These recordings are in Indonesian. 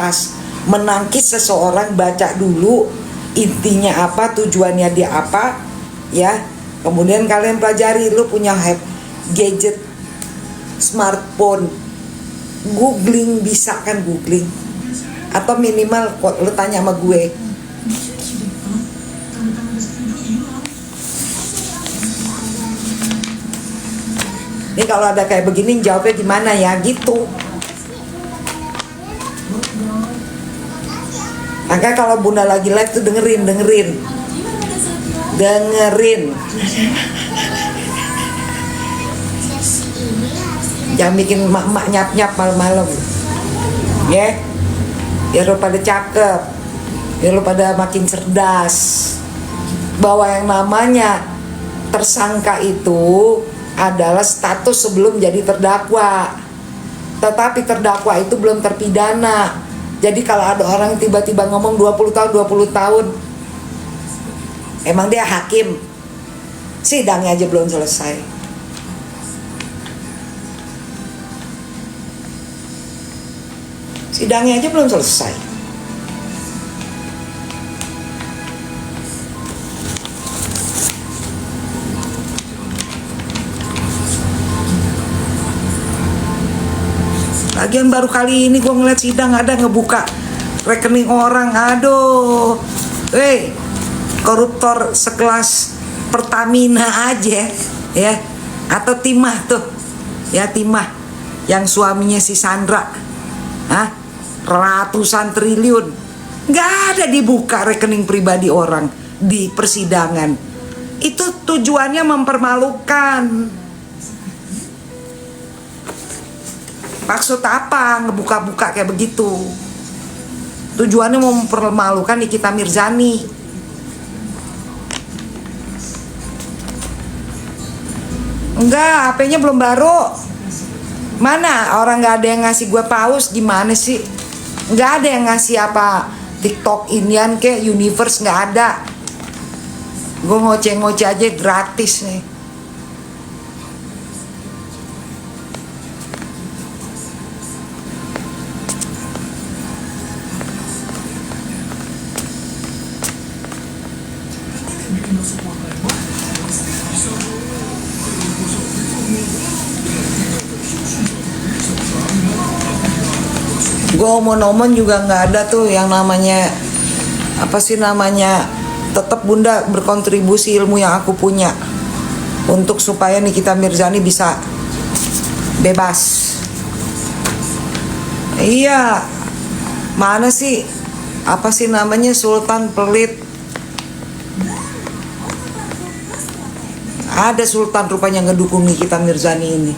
tuntas. Menangkis seseorang, baca dulu intinya apa, tujuannya dia apa, ya. Kemudian kalian pelajari. Lu punya gadget smartphone, googling, bisa kan googling, atau minimal lu tanya sama gue. Ini kalau ada kayak begini jawabnya gimana ya gitu. Makanya kalau bunda lagi live tuh dengerin. Jangan bikin emak-emak nyap-nyap malam-malam. Ya. Biar lu pada cakep. Biar lu pada makin cerdas. Bahwa yang namanya tersangka itu adalah status sebelum jadi terdakwa. Tetapi terdakwa itu belum terpidana. Jadi kalau ada orang tiba-tiba ngomong 20 tahun, emang dia hakim? Sidangnya aja belum selesai. Sidangnya aja belum selesai. Lagian baru kali ini gue ngeliat sidang ada ngebuka rekening orang. Aduh, koruptor sekelas Pertamina aja, ya, atau Timah tuh, ya, Timah yang suaminya si Sandra, ratusan triliun, nggak ada dibuka rekening pribadi orang di persidangan. Itu tujuannya mempermalukan. Maksud apa ngebuka-buka kayak begitu? Tujuannya mau mempermalukan Nikita Mirzani. Enggak, HP-nya belum baru. Mana orang nggak ada yang ngasih gue paus, gimana sih? Nggak ada yang ngasih apa TikTok inian kayak Universe, nggak ada. Gue ngoceh-ngoceh aja gratis nih. Gue omon-omon juga nggak ada tuh yang namanya apa sih namanya. Tetap bunda berkontribusi ilmu yang aku punya untuk supaya Nikita Mirzani bisa bebas. Iya, mana sih apa sih namanya Sultan Pelit? Ada Sultan rupanya ngedukung Nikita Mirzani ini.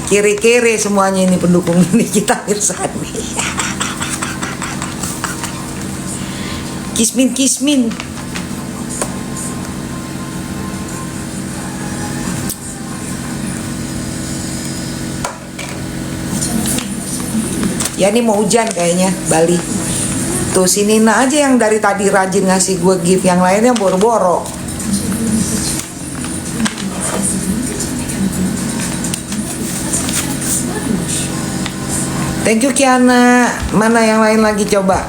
Kiri-kiri semuanya ini pendukung Nikita Mirzani. Kismin. Ya ini mau hujan kayaknya Bali. Tuh si Nina aja yang dari tadi rajin ngasih gue gift, yang lainnya boro-boro. Thank you Kiana. Mana yang lain lagi coba?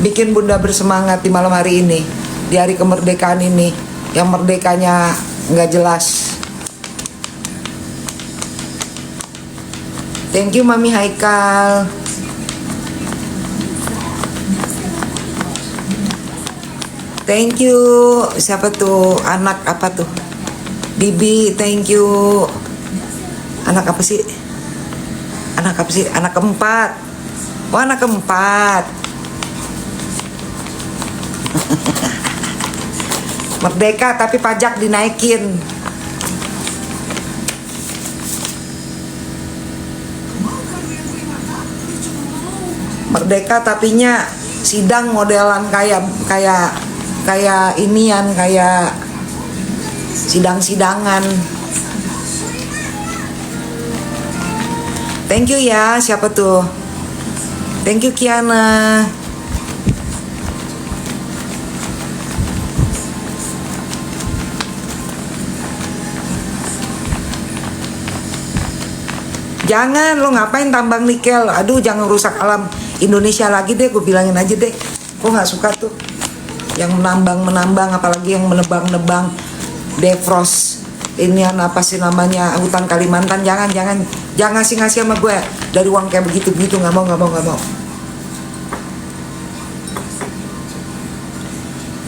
Bikin bunda bersemangat di malam hari ini, di hari kemerdekaan ini, yang merdekanya nggak jelas. Thank you Mami Haikal. Thank you. Siapa tuh? Anak apa tuh? Bibi, thank you. Anak apa sih? Anak keempat. Oh, anak keempat. Merdeka tapi pajak dinaikin. Merdeka tapinya sidang modelan kayak inian, kayak sidang-sidangan. Thank you ya, siapa tuh? Thank you Kiana. Jangan, lo ngapain tambang nikel? Aduh, jangan rusak alam Indonesia lagi deh, gue bilangin aja deh. Gue nggak suka tuh yang menambang, apalagi yang menebang defrost. Ini apa sih namanya, hutan Kalimantan. Jangan ngasih sama gue dari uang kayak begitu, nggak mau.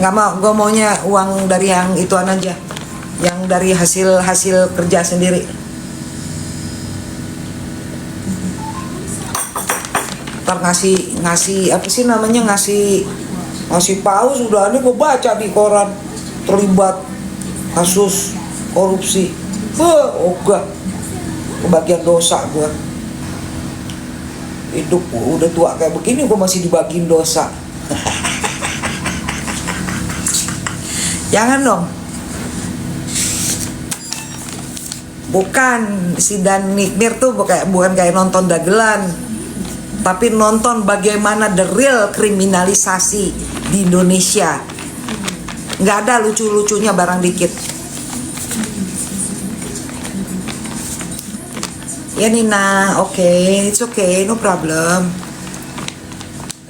Nggak mau, gue maunya uang dari yang ituan aja, yang dari hasil kerja sendiri. Ntar ngasih apa sih namanya, ngasih paus. Sudah ini gue baca di koran terlibat kasus korupsi. Ogah kebagian dosa gue. Hidup udah tua kayak begini gue masih dibagiin dosa. Jangan dong. Bukan, si Dan Nikmir tuh bukan kayak nonton dagelan, tapi nonton bagaimana the real kriminalisasi di Indonesia. Nggak ada lucu-lucunya barang dikit. Ya Nina, it's okay, no problem.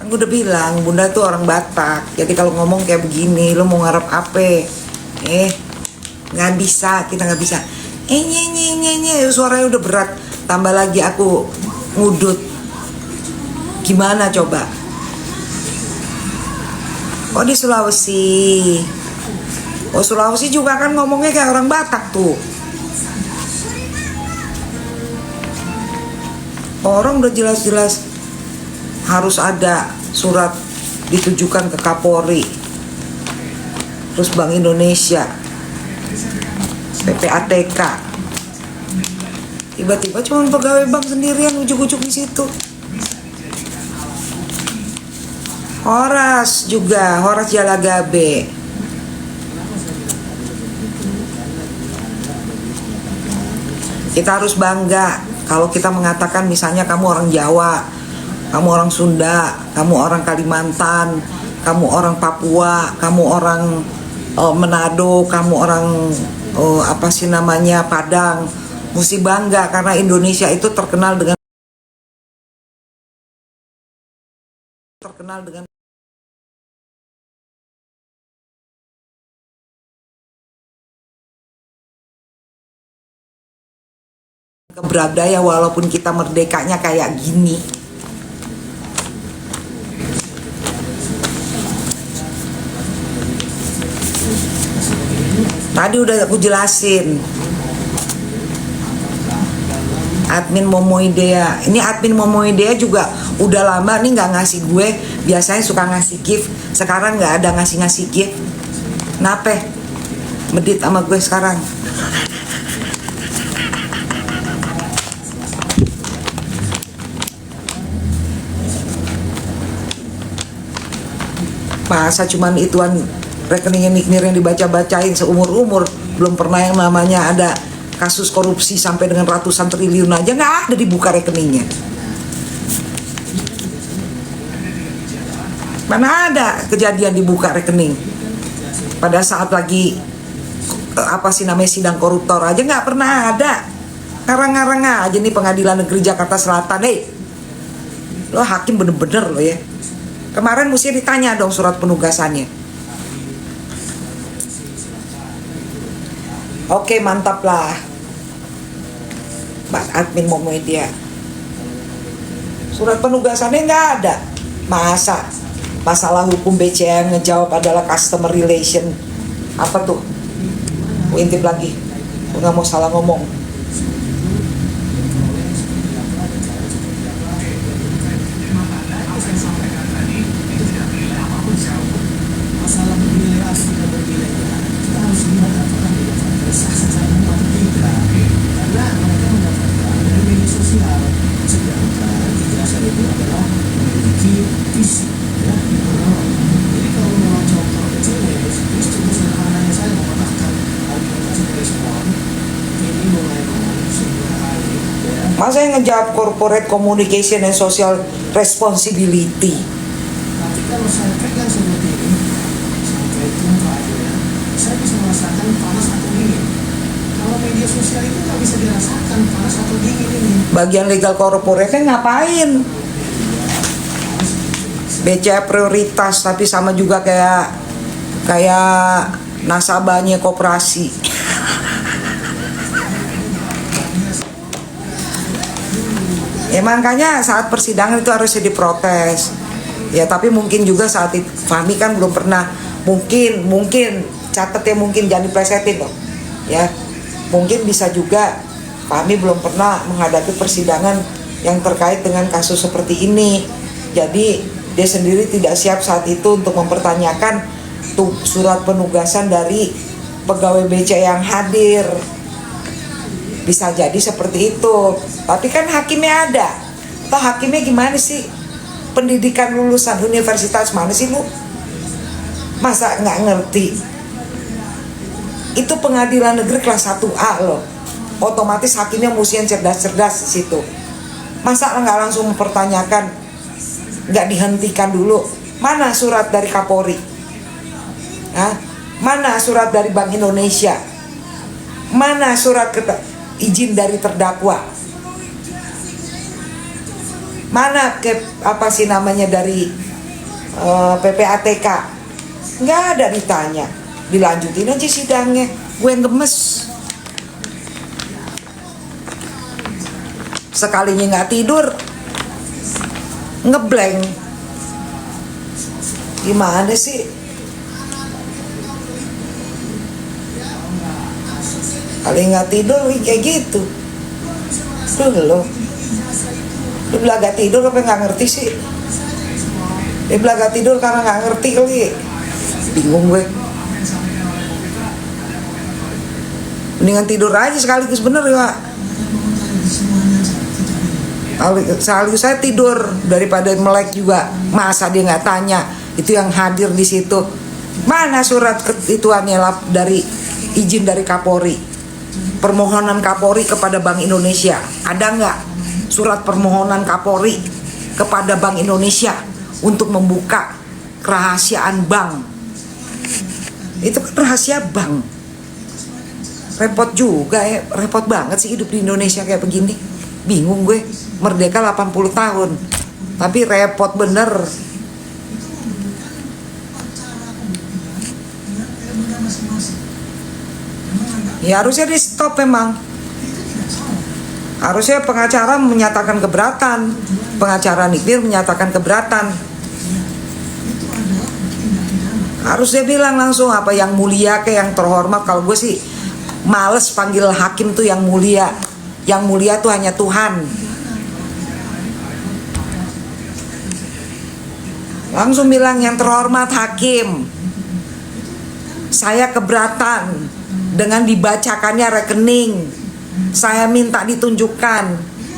Kan gue udah bilang, Bunda tuh orang Batak. Jadi kalau ngomong kayak begini, lo mau ngarep apa? Nggak bisa, kita nggak bisa. Suaranya udah berat. Tambah lagi aku ngudut. Gimana coba? Oh di Sulawesi. Oh Sulawesi juga kan ngomongnya kayak orang Batak tuh. Orang udah jelas-jelas harus ada surat ditujukan ke Kapolri, terus Bank Indonesia, PPATK. Tiba-tiba cuma pegawai bank sendiri yang ujuk-ujuk di situ. Horas Jalagabe. Kita harus bangga kalau kita mengatakan misalnya kamu orang Jawa, kamu orang Sunda, kamu orang Kalimantan, kamu orang Papua, kamu orang Manado, kamu orang Padang. Mesti bangga karena Indonesia itu terkenal dengan keberadaan, walaupun kita merdekanya kayak gini. Tadi udah aku jelasin. Admin Momoidea. Ini admin Momoidea juga udah lama nih nggak ngasih gue. Biasanya suka ngasih gift. Sekarang nggak ada ngasih gift. Kenapa? Medit sama gue sekarang. Masa cuman ituan rekeningnya Nikmir yang dibaca-bacain seumur-umur, belum pernah yang namanya ada kasus korupsi sampai dengan ratusan triliun aja nggak ada dibuka rekeningnya. Mana ada kejadian dibuka rekening pada saat lagi sidang koruptor aja, nggak pernah ada. Ngarang-ngarang aja nih Pengadilan Negeri Jakarta Selatan. Lo hakim bener-bener lo ya. Kemarin mesti ditanya dong surat penugasannya. Oke, mantap lah Mbak admin Momoidea. Surat penugasannya nggak ada. Masa masalah hukum BCA yang ngejawab adalah customer relation. Apa tuh? Gue intip lagi. Gue nggak mau salah ngomong. Masa yang ngejawab corporate communication and social responsibility. Tapi kalau saya pegang seperti ini, sampai itu keadaan, saya bisa merasakan panas atau dingin. Kalau media media sosial itu nggak bisa dirasakan panas atau dingin ini. Bagian legal corporate ngapain? BCA prioritas, tapi sama juga kayak nasabahnya koperasi. Ya makanya saat persidangan itu harusnya diprotes. Ya tapi mungkin juga saat itu Fahmi kan belum pernah, mungkin catatnya mungkin jangan diplesetin loh. Ya mungkin bisa juga Fahmi belum pernah menghadapi persidangan yang terkait dengan kasus seperti ini. Jadi dia sendiri tidak siap saat itu untuk mempertanyakan tuh surat penugasan dari pegawai BCA yang hadir. Bisa jadi seperti itu. Tapi kan hakimnya ada. Toh hakimnya gimana sih? Pendidikan lulusan universitas mana sih lu? Masa nggak ngerti? Itu pengadilan negeri kelas 1A loh. Otomatis hakimnya mesti yang cerdas-cerdas di situ. Masa nggak langsung mempertanyakan? Nggak dihentikan dulu? Mana surat dari Kapolri? Hah? Mana surat dari Bank Indonesia? Mana surat izin dari terdakwa? Mana apa sih namanya dari PPATK? Nggak ada ditanya. Dilanjutin aja sidangnya. Gue gemes. Sekalinya nggak tidur, ngeblank. Gimana sih? Kali nggak tidur kayak gitu. Loh. Dia belaga tidur apa nggak ngerti sih? Dia belaga tidur karena nggak ngerti kali. Bingung gue. Mendingan tidur aja sekaligus bener ya. Sekaligus saya tidur daripada melek juga. Masa dia nggak tanya? Itu yang hadir di situ. Mana surat ituannya dari izin dari Kapolri? Permohonan Kapolri kepada Bank Indonesia. Ada nggak surat permohonan Kapolri kepada Bank Indonesia untuk membuka kerahasiaan bank? Itu kan rahasia bank. Repot juga ya, repot banget sih hidup di Indonesia kayak begini. Bingung gue, merdeka 80 tahun tapi repot bener. Ya harusnya di stop memang. Harusnya pengacara menyatakan keberatan, pengacara nuklir menyatakan keberatan. Harusnya bilang langsung apa yang mulia ke yang terhormat. Kalau gue sih males panggil hakim tuh yang mulia. Yang mulia tuh hanya Tuhan. Langsung bilang yang terhormat hakim, saya keberatan dengan dibacakannya rekening. Saya minta ditunjukkan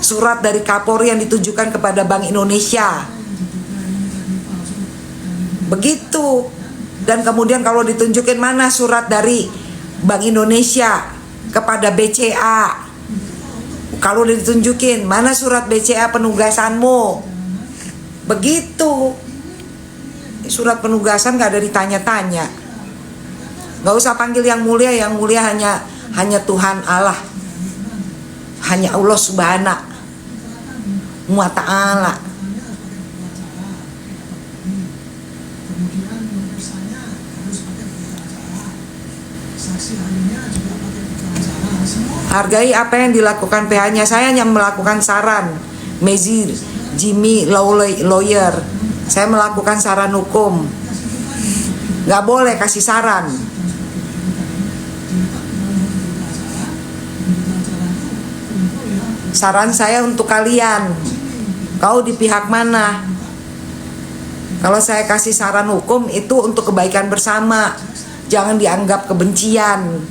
surat dari Kapolri yang ditujukan kepada Bank Indonesia. Begitu. Dan kemudian kalau ditunjukin mana surat dari Bank Indonesia kepada BCA. Kalau ditunjukin mana surat BCA penugasanmu. Begitu. Surat penugasan gak ada ditanya-tanya. Gak usah panggil yang mulia hanya Tuhan Allah. Hanya Allah Subhanahu wa ta'ala. Hargai apa yang dilakukan PH-nya. Saya hanya melakukan saran. Mezi Jimmy lawyer. Saya melakukan saran hukum. Gak boleh kasih saran. Saran saya untuk kalian. Kau di pihak mana? Kalau saya kasih saran hukum itu untuk kebaikan bersama. Jangan dianggap kebencian.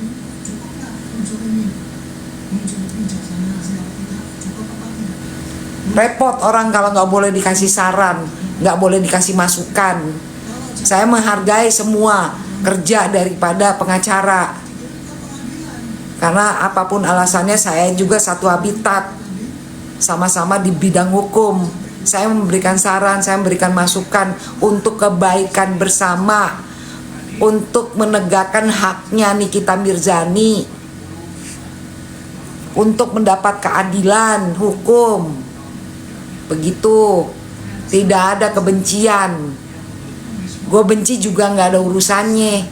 Repot orang kalau nggak boleh dikasih saran, nggak boleh dikasih masukan. Saya menghargai semua kerja daripada pengacara, karena apapun alasannya saya juga satu habitat, sama-sama di bidang hukum. Saya memberikan saran, saya memberikan masukan untuk kebaikan bersama, untuk menegakkan haknya Nikita Mirzani. untuk mendapat keadilan hukum. Begitu, tidak ada kebencian. Gue benci juga nggak ada urusannya.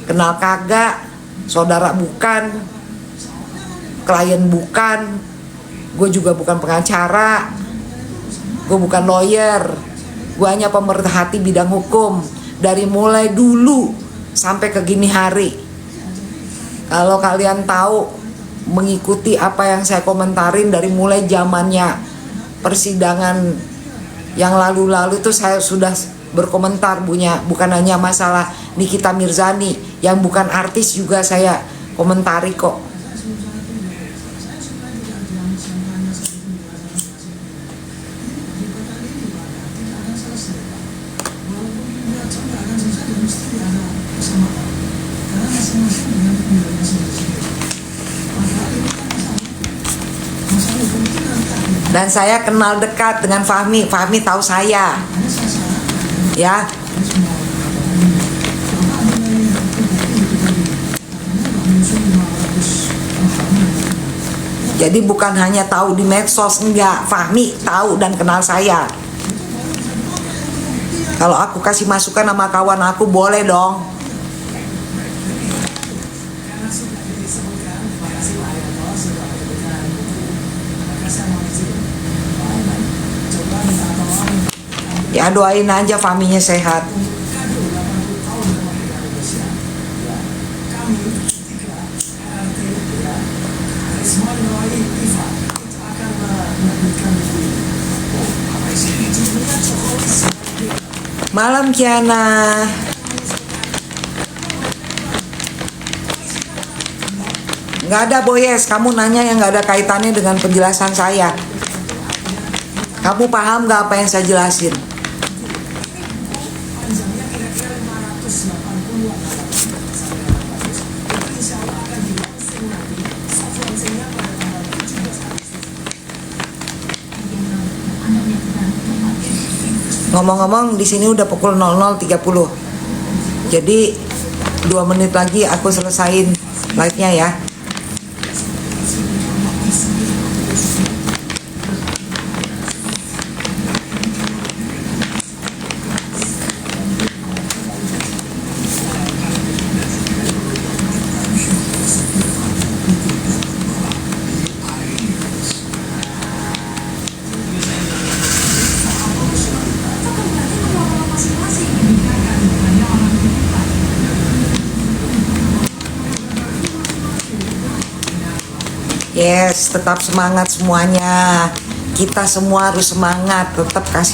Kenal kagak, saudara bukan, klien bukan, gue juga bukan pengacara, gue bukan lawyer, gue hanya pemerhati bidang hukum dari mulai dulu sampai ke gini hari. Kalau kalian tahu mengikuti apa yang saya komentarin dari mulai zamannya persidangan yang lalu-lalu itu, saya sudah berkomentar bukan hanya masalah Nikita Mirzani yang bukan artis juga saya komentari kok. Dan saya kenal dekat dengan Fahmi. Fahmi tahu saya, ya. Jadi bukan hanya tahu di medsos, enggak. Fahmi tahu dan kenal saya. Kalau aku kasih masukan sama kawan aku, boleh dong. Ya doain aja Fahminya sehat. Malam Kiana. Nggak ada Boyes, kamu nanya yang nggak ada kaitannya dengan penjelasan saya. Kamu paham nggak apa yang saya jelasin? Ngomong-ngomong di sini udah pukul 00.30. Jadi 2 menit lagi aku selesain live-nya ya. Yes, tetap semangat semuanya. Kita semua harus semangat, tetap kasih